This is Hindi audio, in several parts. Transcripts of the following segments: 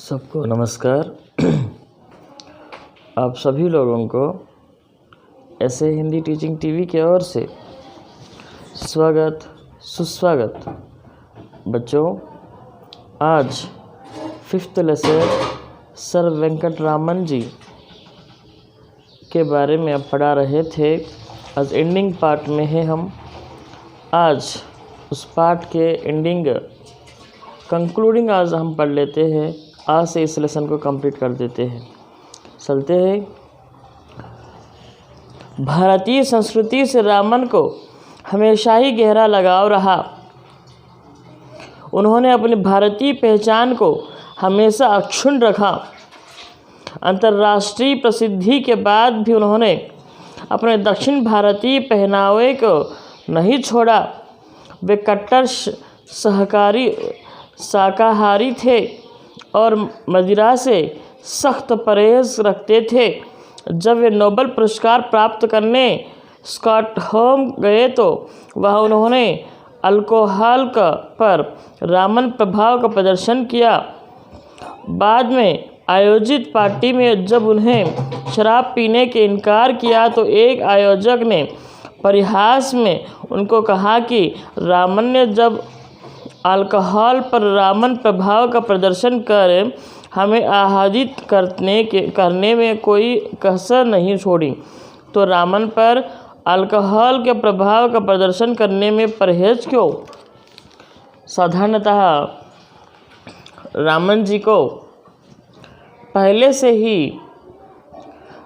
सबको नमस्कार। आप सभी लोगों को ऐसे हिंदी टीचिंग टीवी की ओर से स्वागत सुस्वागत। बच्चों, आज 5th लेसन सर वेंकटरामन जी के बारे में आप पढ़ा रहे थे। आज एंडिंग पार्ट में है हम। आज उस पार्ट के एंडिंग कंक्लूडिंग आज हम पढ़ लेते हैं। आज से इस लेसन को कंप्लीट कर देते हैं। चलते हैं। भारतीय संस्कृति से रामन को हमेशा ही गहरा लगाव रहा। उन्होंने अपनी भारतीय पहचान को हमेशा अक्षुण्ण रखा। अंतर्राष्ट्रीय प्रसिद्धि के बाद भी उन्होंने अपने दक्षिण भारतीय पहनावे को नहीं छोड़ा। वे कट्टर शाकाहारी थे और मदिरा से सख्त परहेज रखते थे। जब वे नोबेल पुरस्कार प्राप्त करने स्टॉकहोम गए तो वहाँ उन्होंने अल्कोहल पर रामन प्रभाव का प्रदर्शन किया। बाद में आयोजित पार्टी में जब उन्हें शराब पीने के इनकार किया तो एक आयोजक ने परिहास में उनको कहा कि रामन ने जब अल्कोहल पर रामन प्रभाव का प्रदर्शन कर हमें आह्लादित करने में कोई कसर नहीं छोड़ी, तो रामन पर अल्कोहल के प्रभाव का प्रदर्शन करने में परहेज क्यों? साधारणतः रामन जी को पहले से ही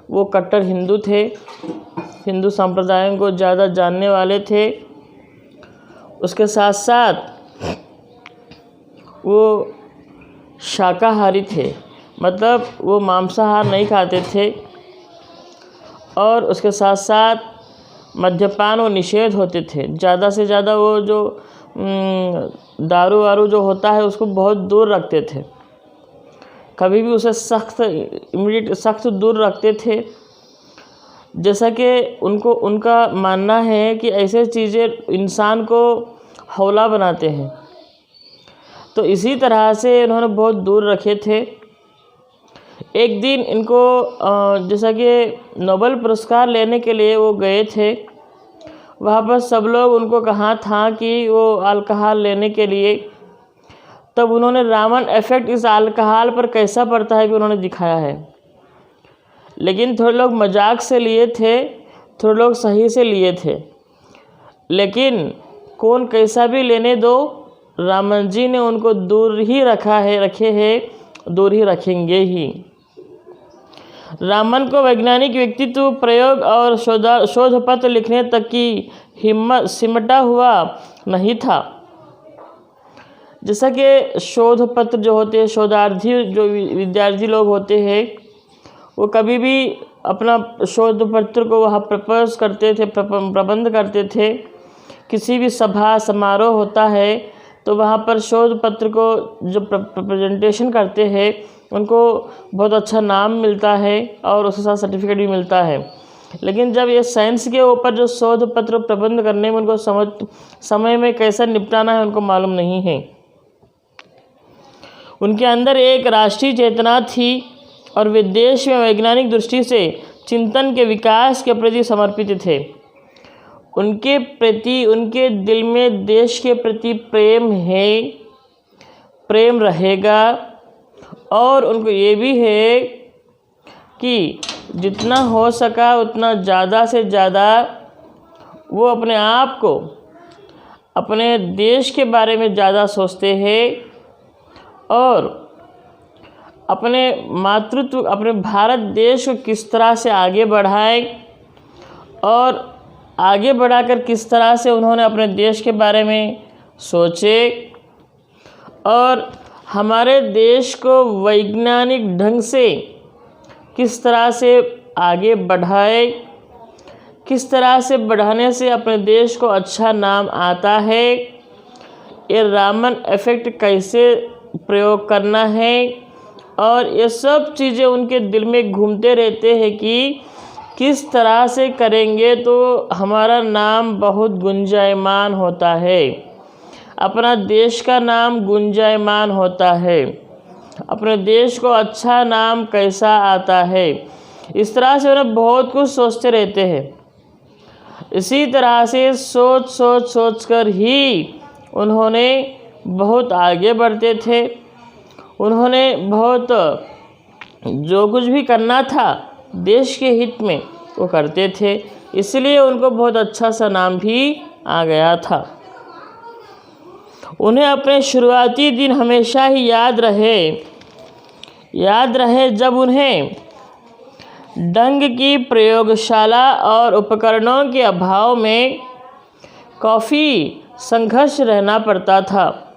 वो कट्टर हिंदू थे। हिंदू संप्रदायों को ज़्यादा जानने वाले थे। उसके साथ साथ वो शाकाहारी थे, मतलब वो मांसाहार नहीं खाते थे। और उसके साथ साथ मद्यपान वो निषेध होते थे। ज़्यादा से ज़्यादा वो जो दारू वारू जो होता है उसको बहुत दूर रखते थे। कभी भी उसे सख्त दूर रखते थे। जैसा कि उनका मानना है कि ऐसे चीज़ें इंसान को हौला बनाते हैं, तो इसी तरह से उन्होंने बहुत दूर रखे थे। एक दिन इनको जैसा कि नोबेल पुरस्कार लेने के लिए वो गए थे। वहाँ पर सब लोग उनको कहा था कि वो अल्कोहल लेने के लिए। तब उन्होंने रामन इफ़ेक्ट इस अल्कोहल पर कैसा पड़ता है भी उन्होंने दिखाया है। लेकिन थोड़े लोग मजाक से लिए थे, थोड़े लोग सही से लिए थे। लेकिन कौन कैसा भी लेने दो, रामन जी ने उनको दूर ही रखे हैं, दूर ही रखेंगे ही। रामन को वैज्ञानिक व्यक्तित्व, प्रयोग और शोध पत्र लिखने तक की हिम्मत सिमटा हुआ नहीं था। जैसा कि शोध पत्र जो होते हैं, शोधार्थी जो विद्यार्थी लोग होते हैं, वो कभी भी अपना शोध पत्र को वहाँ प्रपोज करते थे, प्रबंध करते थे। किसी भी सभा समारोह होता है तो वहाँ पर शोध पत्र को जो प्रेजेंटेशन करते हैं उनको बहुत अच्छा नाम मिलता है और उसके साथ सर्टिफिकेट भी मिलता है। लेकिन जब ये साइंस के ऊपर जो शोध पत्र प्रबंध करने में उनको समय में कैसा निपटाना है उनको मालूम नहीं है। उनके अंदर एक राष्ट्रीय चेतना थी और वे देश में वैज्ञानिक दृष्टि से चिंतन के विकास के प्रति समर्पित थे। उनके दिल में देश के प्रति प्रेम है, प्रेम रहेगा। और उनको ये भी है कि जितना हो सका उतना ज़्यादा से ज़्यादा वो अपने आप को, अपने देश के बारे में ज़्यादा सोचते हैं और अपने मातृत्व, अपने भारत देश को किस तरह से आगे बढ़ाए और आगे बढ़ाकर किस तरह से उन्होंने अपने देश के बारे में सोचे और हमारे देश को वैज्ञानिक ढंग से किस तरह से आगे बढ़ाए, किस तरह से बढ़ाने से अपने देश को अच्छा नाम आता है, ये रामन इफ़ेक्ट कैसे प्रयोग करना है, और ये सब चीज़ें उनके दिल में घूमते रहते हैं कि किस तरह से करेंगे तो हमारा नाम बहुत गुंजायमान होता है, अपना देश का नाम गुंजायमान होता है। अपने देश को अच्छा नाम कैसा आता है। इस तरह से उन्हें बहुत कुछ सोचते रहते हैं। इसी तरह से सोच कर ही उन्होंने बहुत आगे बढ़ते थे। उन्होंने बहुत जो कुछ भी करना था देश के हित में वो करते थे, इसलिए उनको बहुत अच्छा सा नाम भी आ गया था। उन्हें अपने शुरुआती दिन हमेशा ही याद रहे जब उन्हें ढंग की प्रयोगशाला और उपकरणों के अभाव में काफ़ी संघर्ष रहना पड़ता था।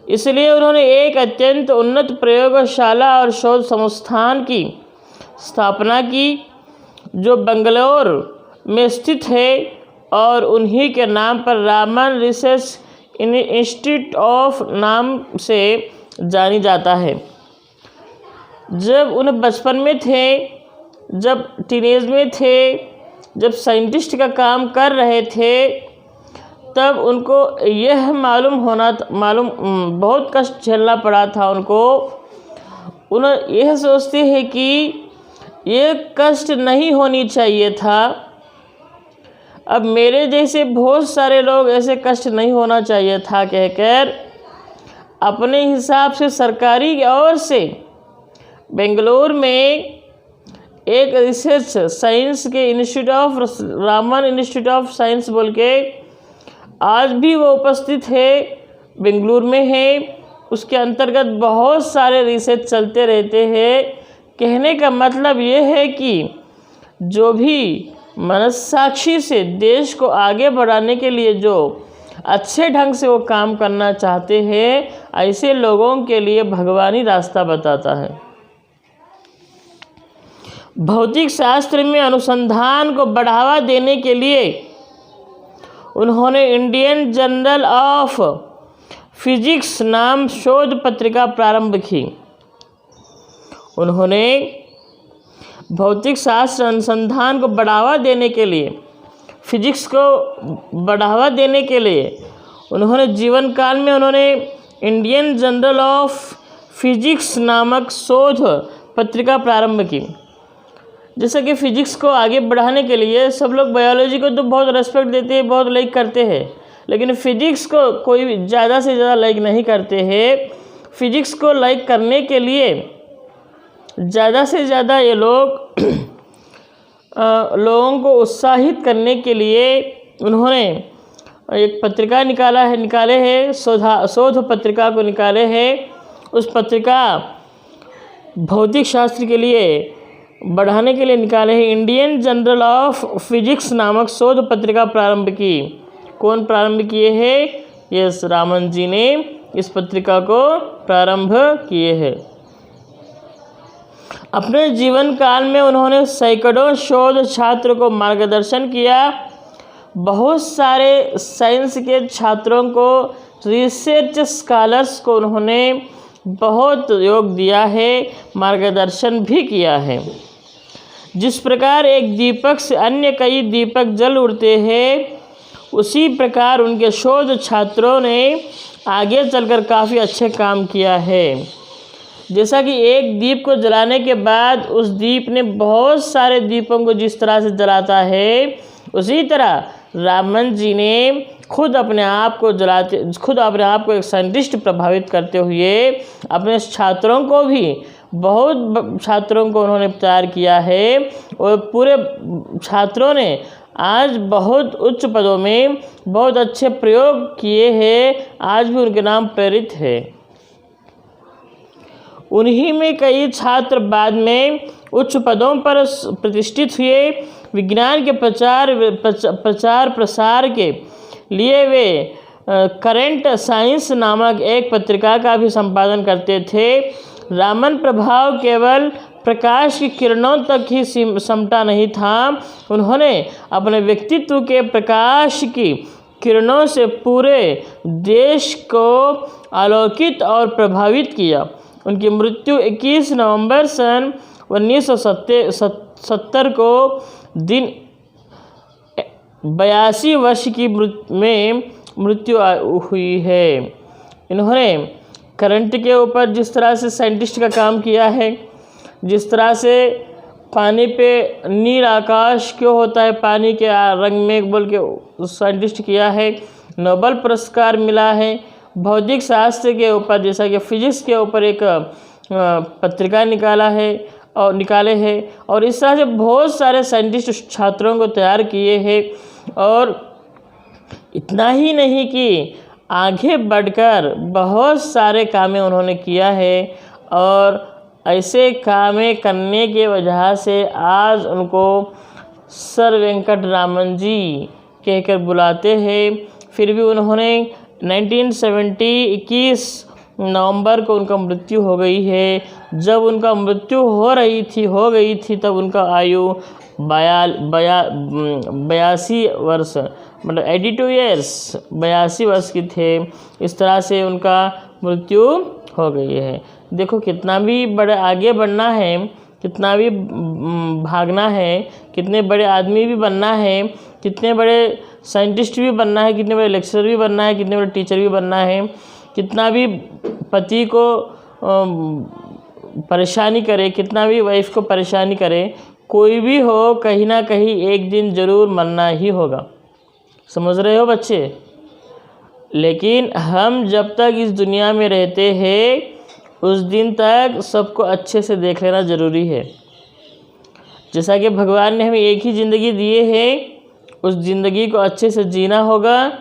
इसलिए उन्होंने एक अत्यंत उन्नत प्रयोगशाला और शोध संस्थान की स्थापना की, जो बेंगलोर में स्थित है और उन्हीं के नाम पर रामन रिसर्च इंस्टीट्यूट ऑफ नाम से जानी जाता है। जब उन्हें बचपन में थे, जब टीनेज में थे, जब साइंटिस्ट का काम कर रहे थे, तब उनको यह बहुत कष्ट झेलना पड़ा था। उन्हें यह सोचते हैं कि ये कष्ट नहीं होनी चाहिए था। अब मेरे जैसे बहुत सारे लोग ऐसे कष्ट नहीं होना चाहिए था कहकर अपने हिसाब से सरकारी ओर से बेंगलोर में एक रिसर्च साइंस के रामन इंस्टीट्यूट ऑफ साइंस बोल के आज भी वो उपस्थित है, बेंगलुरु में है। उसके अंतर्गत बहुत सारे रिसर्च चलते रहते हैं। कहने का मतलब ये है कि जो भी मनस्साक्षी से देश को आगे बढ़ाने के लिए जो अच्छे ढंग से वो काम करना चाहते हैं, ऐसे लोगों के लिए भगवान ही रास्ता बताता है। भौतिक शास्त्र में अनुसंधान को बढ़ावा देने के लिए उन्होंने इंडियन जर्नल ऑफ फिजिक्स नाम शोध पत्रिका प्रारंभ की। उन्होंने भौतिक शास्त्र अनुसंधान को बढ़ावा देने के लिए, फिजिक्स को बढ़ावा देने के लिए उन्होंने जीवन काल में इंडियन जर्नल ऑफ फिजिक्स नामक शोध पत्रिका प्रारंभ की। जैसे कि फिजिक्स को आगे बढ़ाने के लिए सब लोग बायोलॉजी को तो बहुत रेस्पेक्ट देते हैं, बहुत लाइक करते हैं, लेकिन फिजिक्स को कोई भी ज़्यादा से ज़्यादा लाइक नहीं करते हैं। फिजिक्स को लाइक करने के लिए ज़्यादा से ज़्यादा ये लोगों को उत्साहित करने के लिए उन्होंने एक पत्रिका निकाले हैं, शोध पत्रिका को निकाले हैं। उस पत्रिका भौतिक शास्त्र के लिए बढ़ाने के लिए निकाले हैं। इंडियन जर्नल ऑफ फिजिक्स नामक शोध पत्रिका प्रारंभ की। कौन प्रारंभ किए हैं? यस, रामन जी ने इस पत्रिका को प्रारंभ किए हैं। अपने जीवन काल में उन्होंने सैकड़ों शोध छात्र को मार्गदर्शन किया। बहुत सारे साइंस के छात्रों को, रिसर्च स्कॉलर्स को उन्होंने बहुत योग दिया है, मार्गदर्शन भी किया है। जिस प्रकार एक दीपक से अन्य कई दीपक जल उठते हैं, उसी प्रकार उनके शोध छात्रों ने आगे चलकर काफ़ी अच्छे काम किया है। जैसा कि एक दीप को जलाने के बाद उस दीप ने बहुत सारे दीपों को जिस तरह से जलाता है, उसी तरह रामन जी ने खुद अपने आप को एक साइंटिस्ट प्रभावित करते हुए अपने छात्रों को भी, बहुत छात्रों को उन्होंने तैयार किया है और पूरे छात्रों ने आज बहुत उच्च पदों में बहुत अच्छे प्रयोग किए हैं। आज भी उनके नाम प्रेरित है। उन्हीं में कई छात्र बाद में उच्च पदों पर प्रतिष्ठित हुए। विज्ञान के प्रचार प्रसार के लिए वे करेंट साइंस नामक एक पत्रिका का भी संपादन करते थे। रामन प्रभाव केवल प्रकाश की किरणों तक ही सिमटा नहीं था, उन्होंने अपने व्यक्तित्व के प्रकाश की किरणों से पूरे देश को आलोकित और प्रभावित किया। उनकी मृत्यु 21 नवंबर सन 1970 को दिन 82 वर्ष की में मृत्यु हुई है। इन्होंने करंट के ऊपर जिस तरह से साइंटिस्ट का काम किया है, जिस तरह से पानी पे नील आकाश क्यों होता है पानी के रंग में बोल के साइंटिस्ट किया है, नोबेल पुरस्कार मिला है। भौतिक शास्त्र के ऊपर जैसा कि फिजिक्स के ऊपर एक पत्रिका निकाले हैं और इस तरह से बहुत सारे साइंटिस्ट छात्रों को तैयार किए हैं। और इतना ही नहीं कि आगे बढ़कर बहुत सारे कामें उन्होंने किया है और ऐसे कामें करने के वजह से आज उनको सर वेंकट रामन जी कहकर बुलाते हैं। फिर भी उन्होंने 21 नवंबर को उनका मृत्यु हो गई है। जब उनका मृत्यु हो गई थी तब उनका आयु 82 वर्ष मतलब 82 ईयर्स 82 वर्ष की थे। इस तरह से उनका मृत्यु हो गई है। देखो कितना भी बड़े आगे बढ़ना है, कितना भी भागना है, कितने बड़े आदमी भी बनना है, कितने बड़े साइंटिस्ट भी बनना है, कितने बड़े लेक्चरर भी बनना है, कितने बड़े टीचर भी बनना है, कितना भी पति को परेशानी करे, कितना भी वाइफ को परेशानी करे, कोई भी हो कहीं ना कहीं एक दिन ज़रूर मरना ही होगा। समझ रहे हो बच्चे? लेकिन हम जब तक इस दुनिया में रहते हैं उस दिन तक सबको अच्छे से देख लेना ज़रूरी है। जैसा कि भगवान ने हमें एक ही ज़िंदगी दिए है, उस ज़िंदगी को अच्छे से जीना होगा,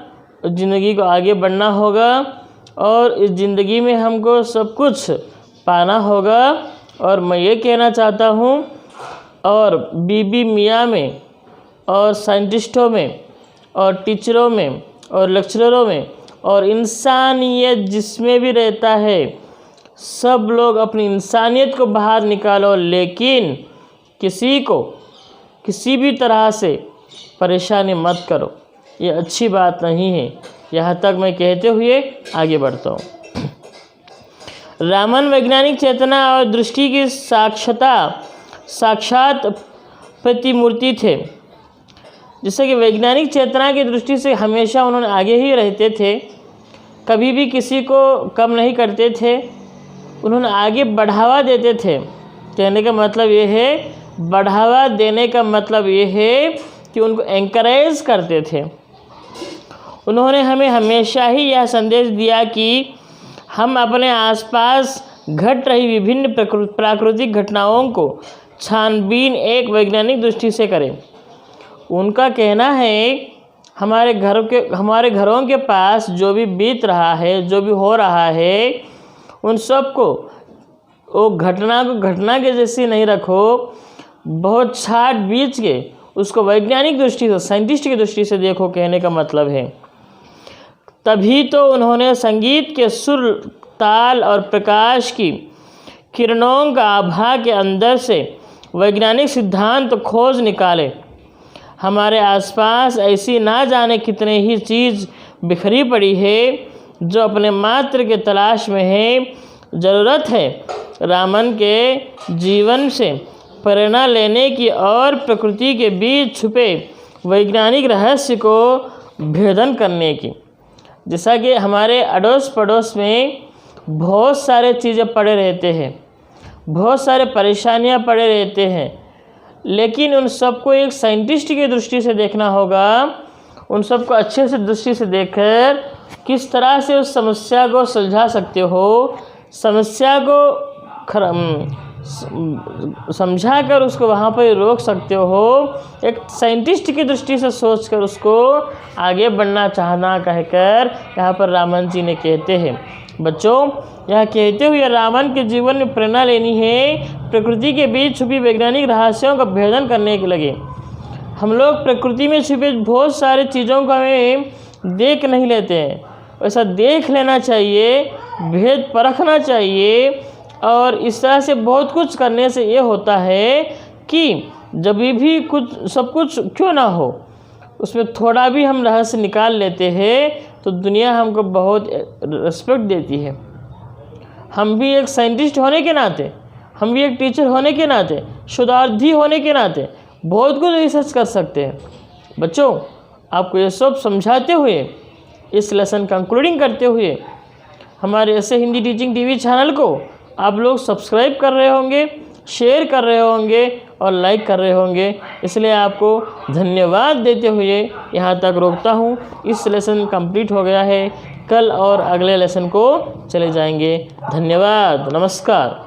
उस ज़िंदगी को आगे बढ़ना होगा और इस ज़िंदगी में हमको सब कुछ पाना होगा। और मैं ये कहना चाहता हूँ और बीबी मियाँ में और साइंटिस्टों में और टीचरों में और लेक्चररों में और इंसानियत जिसमें भी रहता है, सब लोग अपनी इंसानियत को बाहर निकालो, लेकिन किसी को किसी भी तरह से परेशानी मत करो। ये अच्छी बात नहीं है। यहाँ तक मैं कहते हुए आगे बढ़ता हूँ। रामन वैज्ञानिक चेतना और दृष्टि की साक्षात प्रतिमूर्ति थे। जैसे कि वैज्ञानिक चेतना की दृष्टि से हमेशा उन्होंने आगे ही रहते थे, कभी भी किसी को कम नहीं करते थे, उन्होंने आगे बढ़ावा देते थे। कहने का मतलब ये है, बढ़ावा देने का मतलब ये है कि उनको एनकरेज करते थे। उन्होंने हमें हमेशा ही यह संदेश दिया कि हम अपने आसपास घट रही विभिन्न प्राकृतिक घटनाओं को छानबीन एक वैज्ञानिक दृष्टि से करें। उनका कहना है हमारे घरों के पास जो भी बीत रहा है, जो भी हो रहा है, उन सब को वो घटना को घटना के जैसी नहीं रखो, बहुत छाट बीच के उसको वैज्ञानिक दृष्टि से, साइंटिस्ट की दृष्टि से देखो। कहने का मतलब है तभी तो उन्होंने संगीत के सुर, ताल और प्रकाश की किरणों का आभा के अंदर से वैज्ञानिक सिद्धांत खोज निकाले। हमारे आसपास ऐसी ना जाने कितने ही चीज़ बिखरी पड़ी है जो अपने मात्र के तलाश में है। ज़रूरत है रामन के जीवन से प्रेरणा लेने की और प्रकृति के बीच छुपे वैज्ञानिक रहस्य को भेदन करने की। जैसा कि हमारे अड़ोस पड़ोस में बहुत सारे चीज़ें पड़े रहते हैं, बहुत सारे परेशानियां पड़े रहते हैं, लेकिन उन सबको एक साइंटिस्ट की दृष्टि से देखना होगा। उन सबको अच्छे से दृष्टि से देखकर किस तरह से उस समस्या को सुलझा सकते हो, समस्या को समझाकर उसको वहाँ पर रोक सकते हो। एक साइंटिस्ट की दृष्टि से सोचकर उसको आगे बढ़ना चाहना कहकर यहाँ पर रामन जी ने कहते हैं। बच्चों, यह कहते हुए रामन के जीवन में प्रेरणा लेनी है। प्रकृति के बीच छुपी वैज्ञानिक रहस्यों का भेदन करने के लगे। हम लोग प्रकृति में छुपे बहुत सारे चीज़ों को हमें देख नहीं लेते हैं, वैसा देख लेना चाहिए, भेद परखना चाहिए। और इस तरह से बहुत कुछ करने से ये होता है कि जब भी सब कुछ क्यों ना हो, उसमें थोड़ा भी हम रहस्य निकाल लेते हैं तो दुनिया हमको बहुत रिस्पेक्ट देती है। हम भी एक साइंटिस्ट होने के नाते, हम भी एक टीचर होने के नाते, शोधार्थी होने के नाते बहुत कुछ रिसर्च कर सकते हैं। बच्चों, आपको ये सब समझाते हुए, इस लेसन कंक्लूडिंग करते हुए हमारे ऐसे हिंदी टीचिंग टीवी चैनल को आप लोग सब्सक्राइब कर रहे होंगे, शेयर कर रहे होंगे और लाइक कर रहे होंगे। इसलिए आपको धन्यवाद देते हुए यहाँ तक रोकता हूँ। इस लेसन कंप्लीट हो गया है, कल और अगले लेसन को चले जाएंगे। धन्यवाद, नमस्कार।